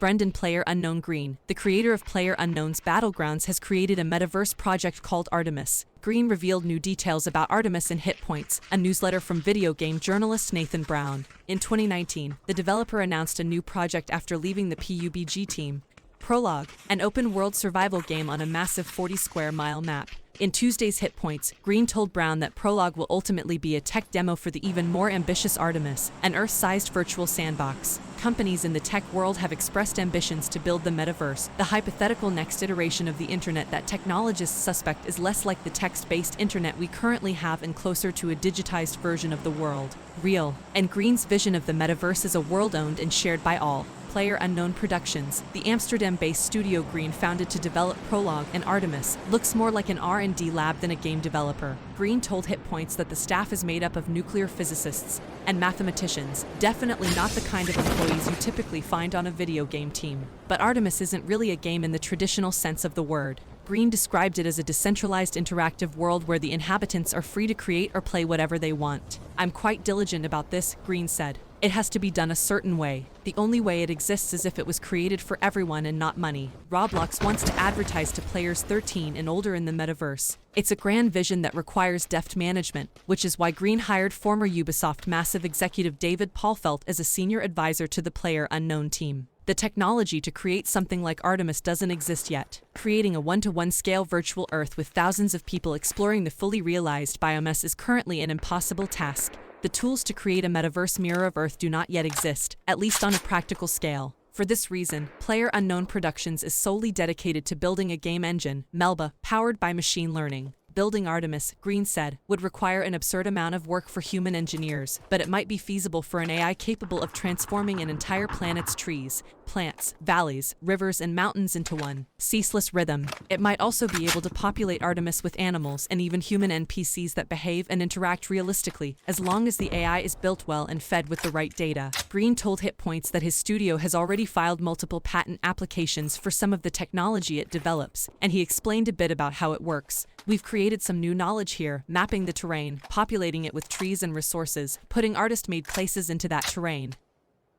Brendan PlayerUnknown Green, the creator of PlayerUnknown's Battlegrounds, has created a metaverse project called Artemis. Green revealed new details about Artemis in Hit Points, a newsletter from video game journalist Nathan Brown. In 2019, the developer announced a new project after leaving the PUBG team. Prologue, an open-world survival game on a massive 40-square-mile map. In Tuesday's Hit Points, Green told Brown that Prologue will ultimately be a tech demo for the even more ambitious Artemis, an Earth-sized virtual sandbox. Companies in the tech world have expressed ambitions to build the metaverse, the hypothetical next iteration of the internet that technologists suspect is less like the text-based internet we currently have and closer to a digitized version of the world. Real. And Green's vision of the metaverse is a world owned and shared by all. PlayerUnknown Productions, the Amsterdam-based studio Green founded to develop Prologue and Artemis, looks more like an R&D lab than a game developer. Green told Hit Points that the staff is made up of nuclear physicists and mathematicians, definitely not the kind of employees you typically find on a video game team. But Artemis isn't really a game in the traditional sense of the word. Green described it as a decentralized interactive world where the inhabitants are free to create or play whatever they want. "I'm quite diligent about this," Green said. "It has to be done a certain way. The only way it exists is if it was created for everyone and not money." Roblox wants to advertise to players 13 and older in the metaverse. It's a grand vision that requires deft management, which is why Green hired former Ubisoft massive executive David Paulfelt as a senior advisor to the PlayerUnknown team. The technology to create something like Artemis doesn't exist yet. Creating a one-to-one scale virtual Earth with thousands of people exploring the fully realized biomass is currently an impossible task. The tools to create a metaverse mirror of Earth do not yet exist, at least on a practical scale. For this reason, PlayerUnknown Productions is solely dedicated to building a game engine, Melba, powered by machine learning. Building Artemis, Green said, would require an absurd amount of work for human engineers, but it might be feasible for an AI capable of transforming an entire planet's trees, plants, valleys, rivers, and mountains into one ceaseless rhythm. It might also be able to populate Artemis with animals and even human NPCs that behave and interact realistically, as long as the AI is built well and fed with the right data. Green told Hit Points that his studio has already filed multiple patent applications for some of the technology it develops, and he explained a bit about how it works. "We've created some new knowledge here, mapping the terrain, populating it with trees and resources, putting artist-made places into that terrain,"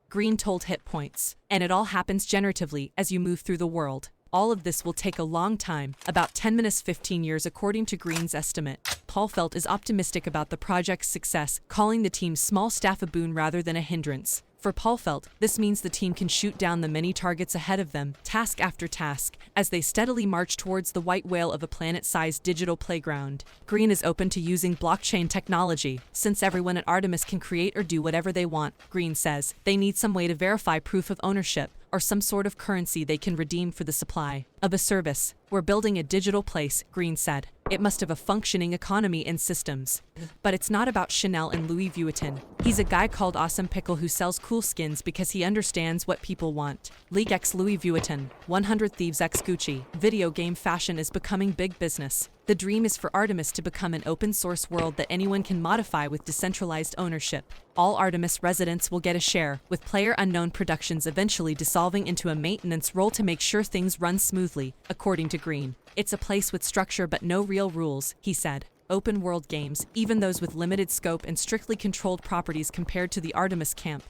Green told Hit Points. "And it all happens generatively as you move through the world. All of this will take a long time, about 10 minutes 15 years according to Green's estimate." Paulfelt is optimistic about the project's success, calling the team's small staff a boon rather than a hindrance. For Paulfelt, this means the team can shoot down the many targets ahead of them, task after task, as they steadily march towards the white whale of a planet-sized digital playground. Green is open to using blockchain technology, since everyone at Artemis can create or do whatever they want, Green says. They need some way to verify proof of ownership, or some sort of currency they can redeem for the supply of a service. "We're building a digital place," Green said. "It must have a functioning economy and systems. But it's not about Chanel and Louis Vuitton. He's a guy called Awesome Pickle who sells cool skins because he understands what people want. League x Louis Vuitton, 100 Thieves x Gucci. Video game fashion is becoming big business. The dream is for Artemis to become an open-source world that anyone can modify with decentralized ownership. All Artemis residents will get a share, with PlayerUnknown Productions eventually dissolving into a maintenance role to make sure things run smoothly, according to Green. "It's a place with structure but no real rules," he said. "Open-world games, even those with limited scope and strictly controlled properties compared to the Artemis camp,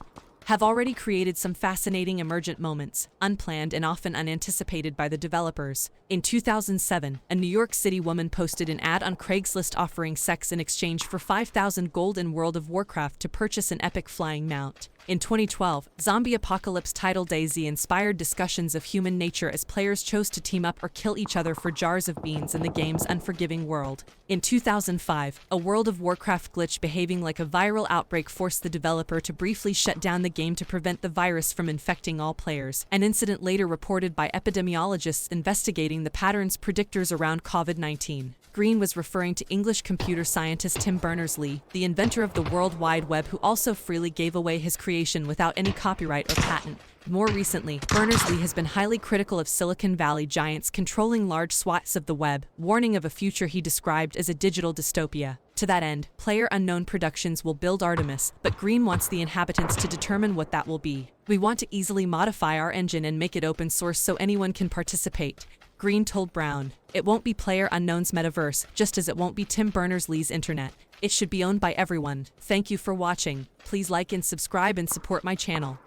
have already created some fascinating emergent moments, unplanned and often unanticipated by the developers." In 2007, a New York City woman posted an ad on Craigslist offering sex in exchange for 5,000 gold in World of Warcraft to purchase an epic flying mount. In 2012, zombie apocalypse title DayZ inspired discussions of human nature as players chose to team up or kill each other for jars of beans in the game's unforgiving world. In 2005, a World of Warcraft glitch behaving like a viral outbreak forced the developer to briefly shut down the game to prevent the virus from infecting all players, an incident later reported by epidemiologists investigating the patterns predictors around COVID-19. Green was referring to English computer scientist Tim Berners-Lee, the inventor of the World Wide Web, who also freely gave away his creation without any copyright or patent. More recently, Berners-Lee has been highly critical of Silicon Valley giants controlling large swaths of the web, warning of a future he described as a digital dystopia. To that end, PlayerUnknown Productions will build Artemis, but Green wants the inhabitants to determine what that will be. "We want to easily modify our engine and make it open source so anyone can participate," Green told Brown. "It won't be PlayerUnknown's metaverse, just as it won't be Tim Berners-Lee's internet. It should be owned by everyone." Thank you for watching. Please like and subscribe and support my channel.